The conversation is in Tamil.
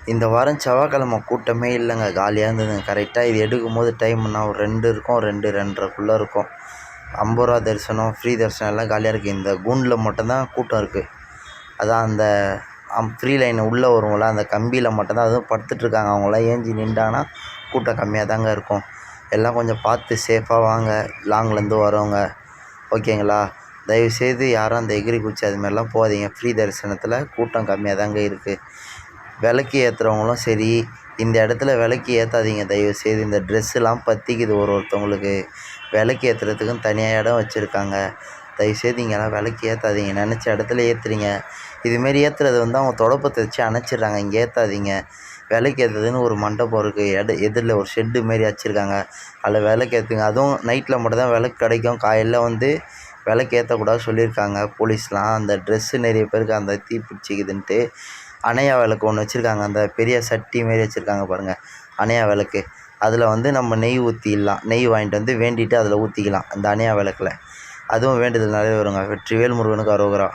இந்த வாரம் செவ்வாய்க்கிழமை கூட்டமே இல்லைங்க, காலியாக இருந்ததுங்க. கரெக்டாக இது எடுக்கும்போது டைம்னா ஒரு 2 இருக்கும், 2 2:30க்குள்ளே இருக்கும். 50 ரூபா தரிசனம், ஃப்ரீ தரிசனம் எல்லாம் காலியாக இருக்குது. இந்த கூண்டில் மட்டும்தான் கூட்டம் இருக்குது. அதான் அந்த ஃப்ரீ லைன் உள்ளே வருவோம்ல, அந்த கம்பியில் மட்டும்தான். அதுவும் படுத்துட்ருக்காங்க. அவங்களாம் ஏஞ்சி நின்றாங்கன்னா கூட்டம் கம்மியாக தாங்க இருக்கும். எல்லாம் கொஞ்சம் பார்த்து சேஃபாக வாங்க, லாங்லேருந்து வரவங்க, ஓகேங்களா? தயவுசெய்து யாரும் அந்த எகிரி குச்சி அதுமாதிரிலாம் போகாதீங்க. ஃப்ரீ தரிசனத்தில் கூட்டம் கம்மியாக தாங்க இருக்குது. விளக்கு ஏற்றுறவங்களும் சரி, இந்த இடத்துல விளக்கு ஏற்றாதீங்க தயவுசெய்து. இந்த ட்ரெஸ்ஸுலாம் பற்றிக்குது ஒருத்தவங்களுக்கு. விளக்கு ஏற்றுறதுக்குன்னு தனியாக இடம் வச்சுருக்காங்க. தயவுசெய்து இங்கெல்லாம் விளக்கு ஏற்றாதீங்க. நினச்ச இடத்துல ஏற்றுறீங்க. இதுமாரி ஏற்றுறது வந்து அவங்க தொடப்பத்தை வச்சு அணைச்சிடுறாங்க. இங்கே ஏற்றாதீங்க. விளக்கு ஏற்றுறதுன்னு ஒரு மண்டபம் இருக்குது. எதிரில் ஒரு ஷெட்டு மாரி வச்சுருக்காங்க. அதில் விளக்கு ஏற்றுங்க. அதுவும் நைட்டில் மட்டும் தான் விளக்கு கிடைக்கும். காலையில் வந்து விளக்கு ஏற்றக்கூடாது சொல்லியிருக்காங்க போலீஸ்லாம். அந்த ட்ரெஸ்ஸு நிறைய பேருக்கு அந்த தீ பிடிச்சிக்குதுன்ட்டு அணையா விளக்கு ஒன்று வச்சுருக்காங்க. அந்த பெரிய சட்டி மாரி வச்சுருக்காங்க பாருங்கள், அணையா விளக்கு. அதில் வந்து நம்ம நெய் ஊற்றிடலாம். நெய் வாங்கிட்டு வந்து வேண்டிட்டு அதில் ஊற்றிக்கலாம் அந்த அணையா விளக்கில். அதுவும் வேண்டுதல் நிறைவேறுங்க. வெற்றிவேல் முருகனுக்கு அரோகரா.